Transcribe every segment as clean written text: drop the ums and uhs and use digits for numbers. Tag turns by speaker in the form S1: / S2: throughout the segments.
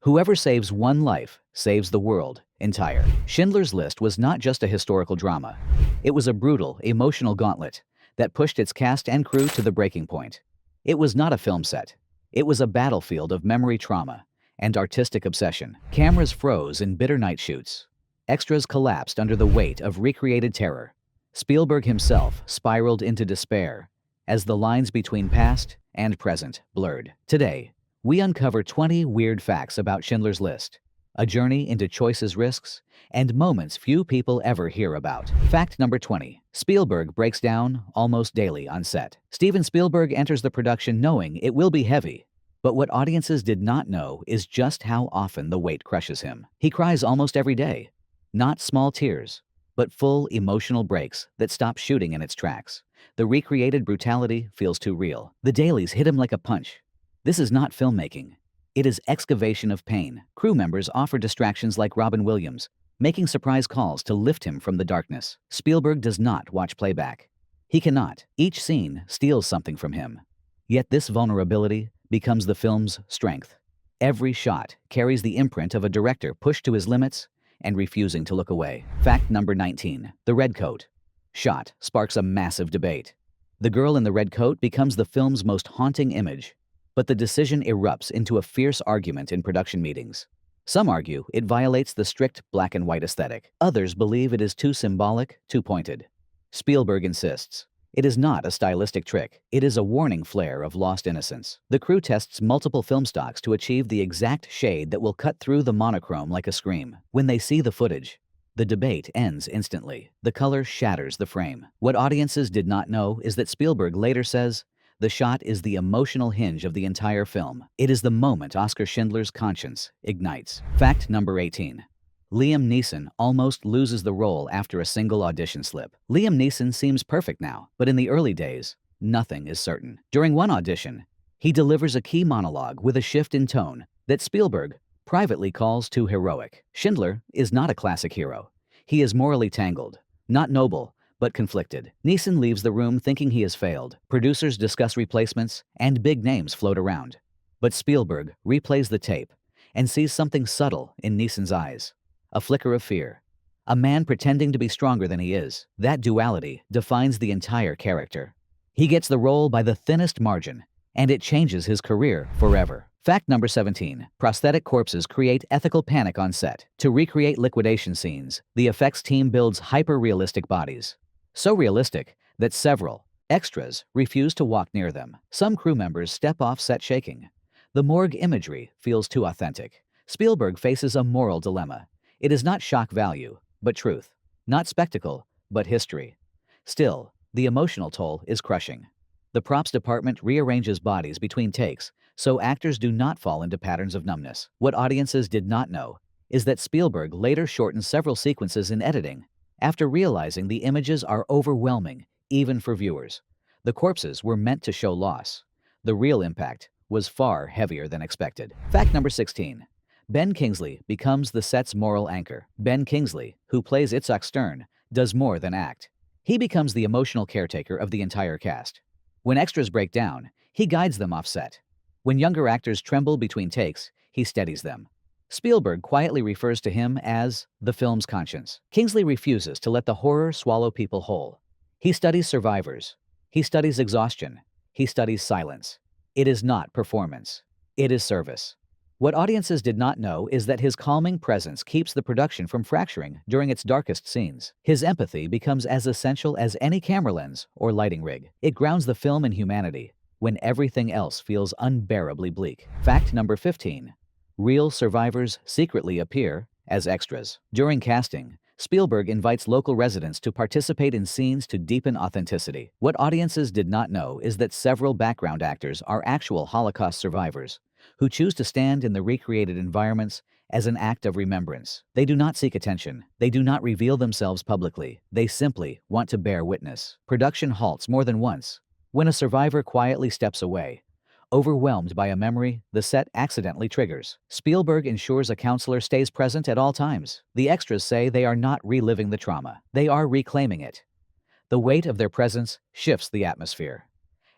S1: Whoever saves one life saves the world entire. Schindler's List was not just a historical drama. It was a brutal, emotional gauntlet that pushed its cast and crew to the breaking point. It was not a film set. It was a battlefield of memory trauma and artistic obsession. Cameras froze in bitter night shoots. Extras collapsed under the weight of recreated terror. Spielberg himself spiraled into despair as the lines between past and present blurred. Today, we uncover 20 weird facts about Schindler's List, a journey into choices, risks, and moments few people ever hear about. Fact number 20. Spielberg breaks down almost daily on set. Steven Spielberg enters the production knowing it will be heavy, but what audiences did not know is just how often the weight crushes him. He cries almost every day, not small tears, but full emotional breaks that stop shooting in its tracks. The recreated brutality feels too real. The dailies hit him like a punch. This is not filmmaking. It is excavation of pain. Crew members offer distractions like Robin Williams, making surprise calls to lift him from the darkness. Spielberg does not watch playback. He cannot. Each scene steals something from him. Yet this vulnerability becomes the film's strength. Every shot carries the imprint of a director pushed to his limits and refusing to look away. Fact number 19. The red coat shot sparks a massive debate. The girl in the red coat becomes the film's most haunting image, but the decision erupts into a fierce argument in production meetings. Some argue it violates the strict black and white aesthetic. Others believe it is too symbolic, too pointed. Spielberg insists it is not a stylistic trick. It is a warning flare of lost innocence. The crew tests multiple film stocks to achieve the exact shade that will cut through the monochrome like a scream. When they see the footage, the debate ends instantly. The color shatters the frame. What audiences did not know is that Spielberg later says, "The shot is the emotional hinge of the entire film. It is the moment Oscar Schindler's conscience ignites." Fact number 18. Liam Neeson almost loses the role after a single audition slip. Liam Neeson seems perfect now, but in the early days, nothing is certain. During one audition, he delivers a key monologue with a shift in tone that Spielberg privately calls too heroic. Schindler is not a classic hero. He is morally tangled, not noble, but conflicted. Neeson leaves the room thinking he has failed. Producers discuss replacements, and big names float around. But Spielberg replays the tape and sees something subtle in Neeson's eyes. A flicker of fear. A man pretending to be stronger than he is. That duality defines the entire character. He gets the role by the thinnest margin, and it changes his career forever. Fact number 17. Prosthetic corpses create ethical panic on set. To recreate liquidation scenes, the effects team builds hyper-realistic bodies. So realistic that several extras refuse to walk near them. Some crew members step off set shaking. The morgue imagery feels too authentic. Spielberg faces a moral dilemma. It is not shock value, but truth. Not spectacle, but history. Still, the emotional toll is crushing. The props department rearranges bodies between takes, so actors do not fall into patterns of numbness. What audiences did not know is that Spielberg later shortened several sequences in editing, after realizing the images are overwhelming, even for viewers. The corpses were meant to show loss. The real impact was far heavier than expected. Fact number 16. Ben Kingsley becomes the set's moral anchor. Ben Kingsley, who plays Itzhak Stern, does more than act. He becomes the emotional caretaker of the entire cast. When extras break down, he guides them off set. When younger actors tremble between takes, he steadies them. Spielberg quietly refers to him as the film's conscience. Kingsley refuses to let the horror swallow people whole. He studies survivors. He studies exhaustion. He studies silence. It is not performance. It is service. What audiences did not know is that his calming presence keeps the production from fracturing during its darkest scenes. His empathy becomes as essential as any camera lens or lighting rig. It grounds the film in humanity when everything else feels unbearably bleak. Fact number 15. Real survivors secretly appear as extras. During casting, Spielberg invites local residents to participate in scenes to deepen authenticity. What audiences did not know is that several background actors are actual Holocaust survivors who choose to stand in the recreated environments as an act of remembrance. They do not seek attention. They do not reveal themselves publicly. They simply want to bear witness. Production halts more than once when a survivor quietly steps away. Overwhelmed by a memory the set accidentally triggers. Spielberg ensures a counselor stays present at all times. The extras say they are not reliving the trauma. They are reclaiming it. The weight of their presence shifts the atmosphere.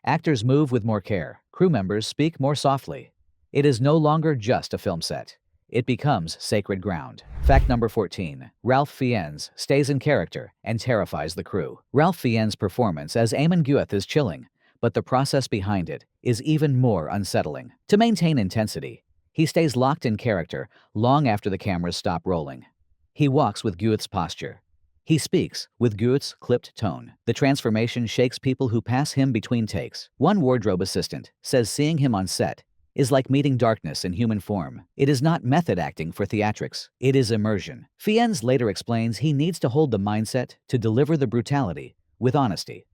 S1: Actors move with more care. Crew members speak more softly. It is no longer just a film set. it becomes sacred ground. Fact number 14. Ralph Fiennes stays in character and terrifies the crew. Ralph Fiennes' performance as Eamon Gueth is chilling, but the process behind it is even more unsettling. To maintain intensity, he stays locked in character long after the cameras stop rolling. He walks with Gueth's posture. He speaks with Gueth's clipped tone. The transformation shakes people who pass him between takes. One wardrobe assistant says seeing him on set is like meeting darkness in human form. It is not method acting for theatrics. It is immersion. Fiennes later explains he needs to hold the mindset to deliver the brutality with honesty.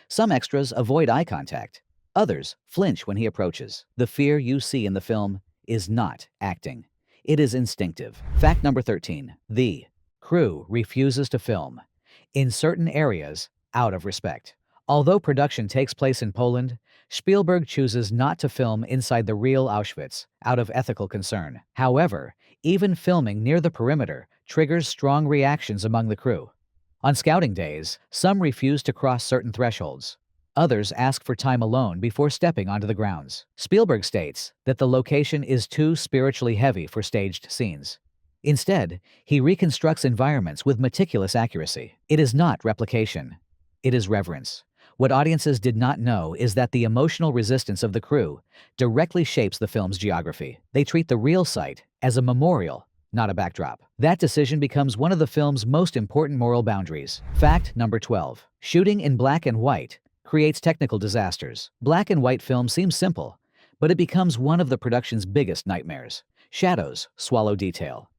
S1: Some extras avoid eye contact. Others flinch when he approaches. The fear you see in the film is not acting. It is instinctive. Fact number 13. The crew refuses to film in certain areas out of respect. Although production takes place in Poland, Spielberg chooses not to film inside the real Auschwitz out of ethical concern. However, even filming near the perimeter triggers strong reactions among the crew. On scouting days, some refuse to cross certain thresholds. Others ask for time alone before stepping onto the grounds. Spielberg states that the location is too spiritually heavy for staged scenes. Instead, he reconstructs environments with meticulous accuracy. It is not replication. It is reverence. What audiences did not know is that the emotional resistance of the crew directly shapes the film's geography. They treat the real site as a memorial, not a backdrop. That decision becomes one of the film's most important moral boundaries. Fact number 12. Shooting in black and white creates technical disasters. Black and white film seems simple, but it becomes one of the production's biggest nightmares. Shadows swallow detail.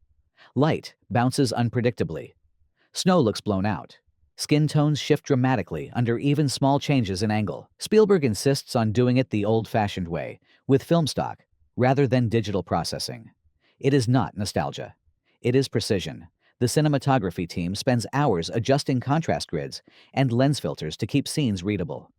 S1: Light bounces unpredictably. Snow looks blown out. Skin tones shift dramatically under even small changes in angle. Spielberg insists on doing it the old-fashioned way, with film stock, rather than digital processing. It is not nostalgia. It is precision. The cinematography team spends hours adjusting contrast grids and lens filters to keep scenes readable.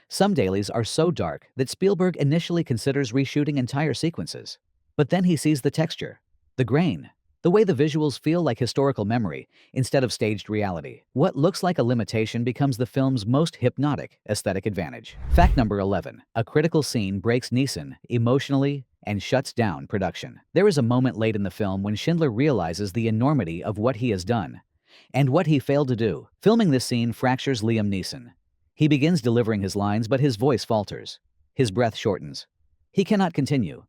S1: Some dailies are so dark that Spielberg initially considers reshooting entire sequences. But then he sees the texture, the grain, the way the visuals feel like historical memory instead of staged reality. What looks like a limitation becomes the film's most hypnotic aesthetic advantage. Fact number 11. A critical scene breaks Neeson emotionally and shuts down production. There is a moment late in the film when Schindler realizes the enormity of what he has done and what he failed to do. Filming this scene fractures Liam Neeson. He begins delivering his lines, but his voice falters. His breath shortens. He cannot continue.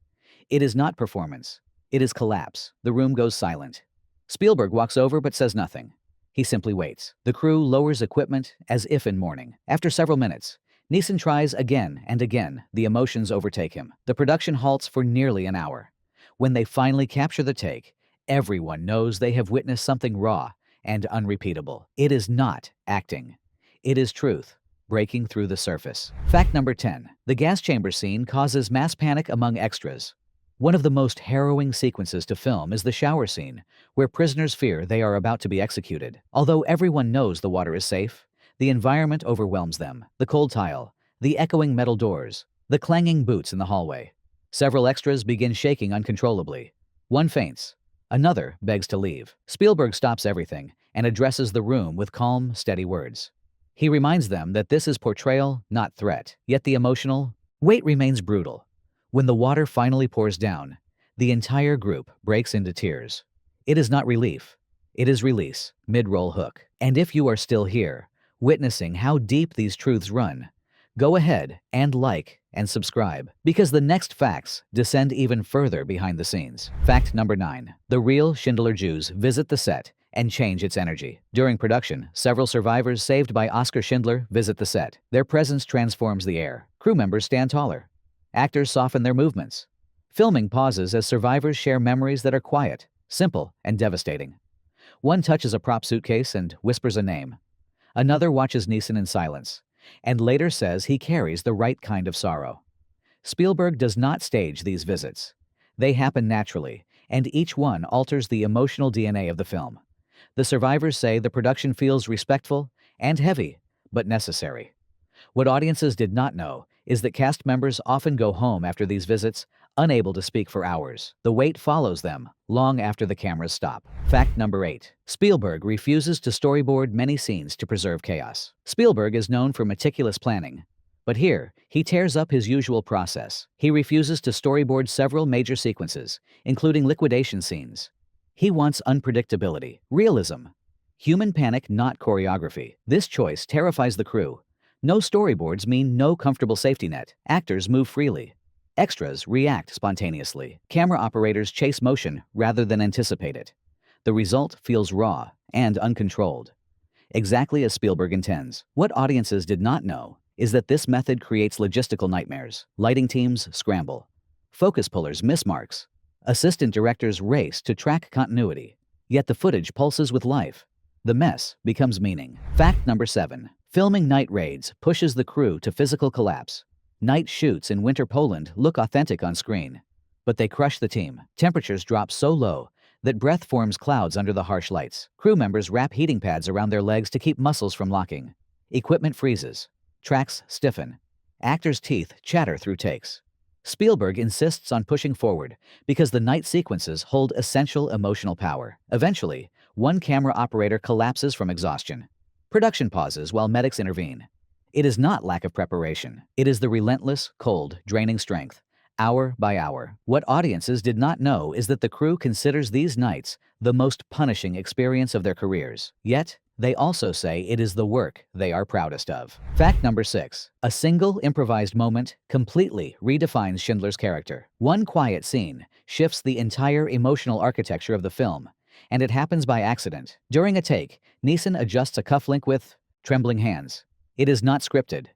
S1: It is not performance. It is collapse. The room goes silent. Spielberg walks over but says nothing. He simply waits. The crew lowers equipment as if in mourning. After several minutes, Neeson tries again and again. The emotions overtake him. The production halts for nearly an hour. When they finally capture the take, everyone knows they have witnessed something raw and unrepeatable. It is not acting. It is truth breaking through the surface. Fact number 10. The gas chamber scene causes mass panic among extras. One of the most harrowing sequences to film is the shower scene, where prisoners fear they are about to be executed. Although everyone knows the water is safe, the environment overwhelms them. The cold tile, the echoing metal doors, the clanging boots in the hallway. Several extras begin shaking uncontrollably. One faints. Another begs to leave. Spielberg stops everything and addresses the room with calm, steady words. He reminds them that this is portrayal, not threat. Yet the emotional weight remains brutal. When the water finally pours down, the entire group breaks into tears. It is not relief. It is release, mid-roll hook. And if you are still here, witnessing how deep these truths run, go ahead and like and subscribe, because the next facts descend even further behind the scenes. Fact number 9. The real Schindler Jews visit the set and change its energy. During production, several survivors saved by Oskar Schindler visit the set. Their presence transforms the air. Crew members stand taller. Actors soften their movements. Filming pauses as survivors share memories that are quiet, simple, and devastating. One touches a prop suitcase and whispers a name. Another watches Neeson in silence, and later says he carries the right kind of sorrow. Spielberg does not stage these visits. They happen naturally, and each one alters the emotional DNA of the film. The survivors say the production feels respectful and heavy, but necessary. What audiences did not know is that cast members often go home after these visits, unable to speak for hours. The weight follows them long after the cameras stop. Fact number 8. Spielberg refuses to storyboard many scenes to preserve chaos. Spielberg is known for meticulous planning, But here, he tears up his usual process. He refuses to storyboard several major sequences, including liquidation scenes. He wants unpredictability, realism. Human panic, not choreography. This choice terrifies the crew. No storyboards mean no comfortable safety net. Actors move freely. Extras react spontaneously. Camera operators chase motion rather than anticipate it. The result feels raw and uncontrolled. Exactly as Spielberg intends. What audiences did not know is that this method creates logistical nightmares. Lighting teams scramble. Focus pullers miss marks. Assistant directors race to track continuity. Yet the footage pulses with life. The mess becomes meaning. Fact number 7. Filming night raids pushes the crew to physical collapse. Night shoots in winter Poland look authentic on screen. But they crush the team. Temperatures drop so low that breath forms clouds under the harsh lights. Crew members wrap heating pads around their legs to keep muscles from locking. Equipment freezes. Tracks stiffen. Actors' teeth chatter through takes. Spielberg insists on pushing forward because the night sequences hold essential emotional power. Eventually, one camera operator collapses from exhaustion. Production pauses while medics intervene. It is not lack of preparation. It is the relentless, cold, draining strength, hour by hour. What audiences did not know is that the crew considers these nights the most punishing experience of their careers. Yet, they also say it is the work they are proudest of. Fact number 6. A single improvised moment completely redefines Schindler's character. One quiet scene shifts the entire emotional architecture of the film, and it happens by accident. During a take, Neeson adjusts a cufflink with trembling hands. It is not scripted.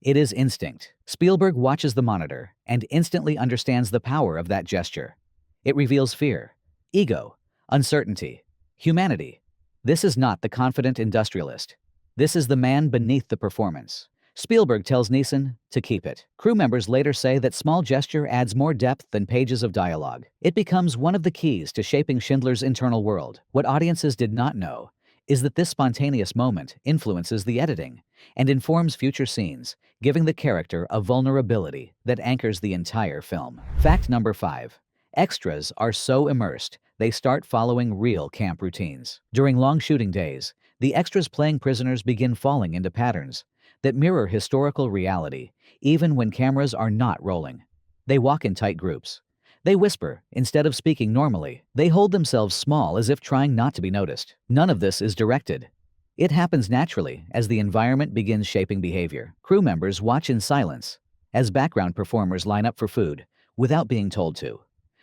S1: It is instinct. Spielberg watches the monitor and instantly understands the power of that gesture. It reveals fear, ego, uncertainty, humanity. This is not the confident industrialist. This is the man beneath the performance. Spielberg tells Neeson to keep it. Crew members later say that small gesture adds more depth than pages of dialogue. It becomes one of the keys to shaping Schindler's internal world. What audiences did not know is that this spontaneous moment influences the editing and informs future scenes, giving the character a vulnerability that anchors the entire film. Fact number 5. Extras are so immersed, they start following real camp routines. During long shooting days, the extras playing prisoners begin falling into patterns that mirror historical reality, even when cameras are not rolling. They walk in tight groups. They whisper instead of speaking normally. They hold themselves small as if trying not to be noticed. None of this is directed. It happens naturally as the environment begins shaping behavior. Crew members watch in silence as background performers line up for food without being told to.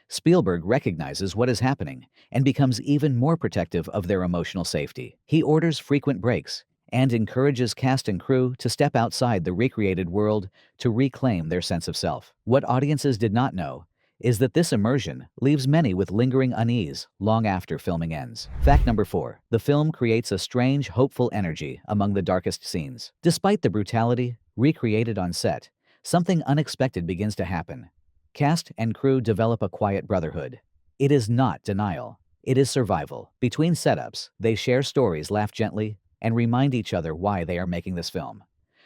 S1: Spielberg recognizes what is happening and becomes even more protective of their emotional safety. He orders frequent breaks and encourages cast and crew to step outside the recreated world to reclaim their sense of self. What audiences did not know is that this immersion leaves many with lingering unease long after filming ends. Fact number 4. The film creates a strange, hopeful energy among the darkest scenes. Despite the brutality recreated on set, something unexpected begins to happen. Cast and crew develop a quiet brotherhood. It is not denial. It is survival. Between setups, they share stories, laugh gently, and remind each other why they are making this film.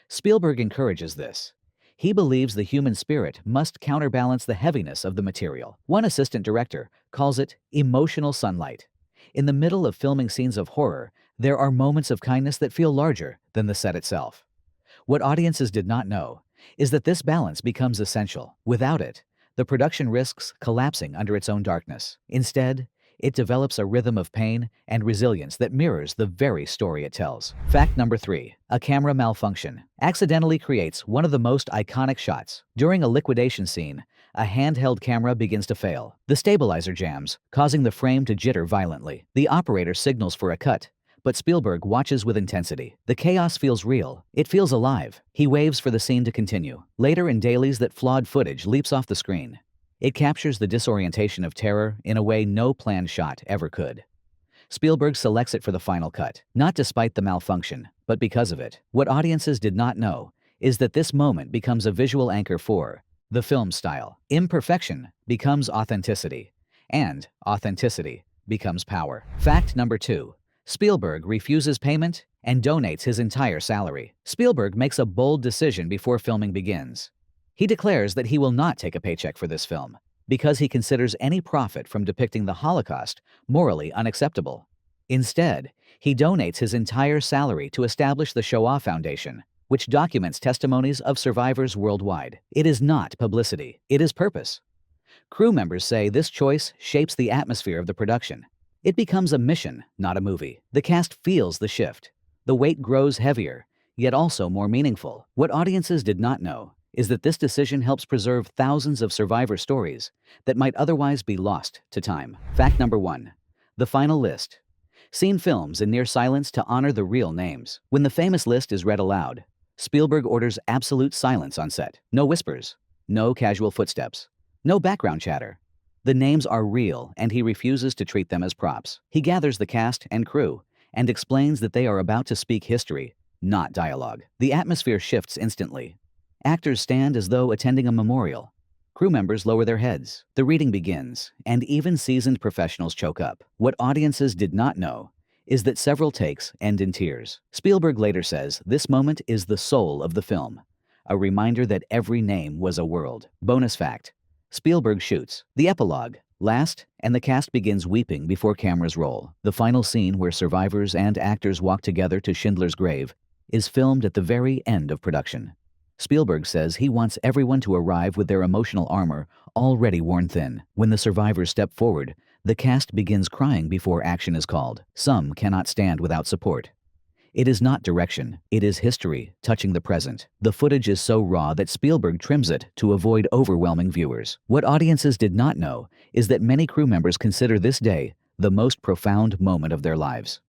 S1: Spielberg encourages this. He believes the human spirit must counterbalance the heaviness of the material. One assistant director calls it emotional sunlight. In the middle of filming scenes of horror, there are moments of kindness that feel larger than the set itself. What audiences did not know is that this balance becomes essential. Without it, the production risks collapsing under its own darkness. Instead, it develops a rhythm of pain and resilience that mirrors the very story it tells. Fact number 3. A camera malfunction accidentally creates one of the most iconic shots. During a liquidation scene, a handheld camera begins to fail. The stabilizer jams, causing the frame to jitter violently. The operator signals for a cut, but Spielberg watches with intensity. The chaos feels real. It feels alive. He waves for the scene to continue. Later in dailies, that flawed footage leaps off the screen. It captures the disorientation of terror in a way no planned shot ever could. Spielberg selects it for the final cut, not despite the malfunction, but because of it. What audiences did not know is that this moment becomes a visual anchor for the film style. Imperfection becomes authenticity, and authenticity becomes power. Fact number 2. Spielberg refuses payment and donates his entire salary. Spielberg makes a bold decision before filming begins. He declares that he will not take a paycheck for this film because he considers any profit from depicting the Holocaust morally unacceptable. Instead, he donates his entire salary to establish the Shoah Foundation, which documents testimonies of survivors worldwide. It is not publicity, it is purpose. Crew members say this choice shapes the atmosphere of the production. It becomes a mission, not a movie. The cast feels the shift. The weight grows heavier, yet also more meaningful. What audiences did not know is that this decision helps preserve thousands of survivor stories that might otherwise be lost to time. Fact number 1. The final list. Seen films in near silence to honor the real names. When the famous list is read aloud, Spielberg orders absolute silence on set. No whispers, no casual footsteps, no background chatter. The names are real, and he refuses to treat them as props. He gathers the cast and crew and explains that they are about to speak history, not dialogue. The atmosphere shifts instantly. Actors stand as though attending a memorial. Crew members lower their heads. The reading begins, and even seasoned professionals choke up. What audiences did not know is that several takes end in tears. Spielberg later says this moment is the soul of the film, a reminder that every name was a world. Bonus fact: Spielberg shoots the epilogue last, and the cast begins weeping before cameras roll. The final scene, where survivors and actors walk together to Schindler's grave, is filmed at the very end of production. Spielberg says he wants everyone to arrive with their emotional armor already worn thin. When the survivors step forward, the cast begins crying before action is called. Some cannot stand without support. It is not direction, it is history touching the present. The footage is so raw that Spielberg trims it to avoid overwhelming viewers. What audiences did not know is that many crew members consider this day the most profound moment of their lives.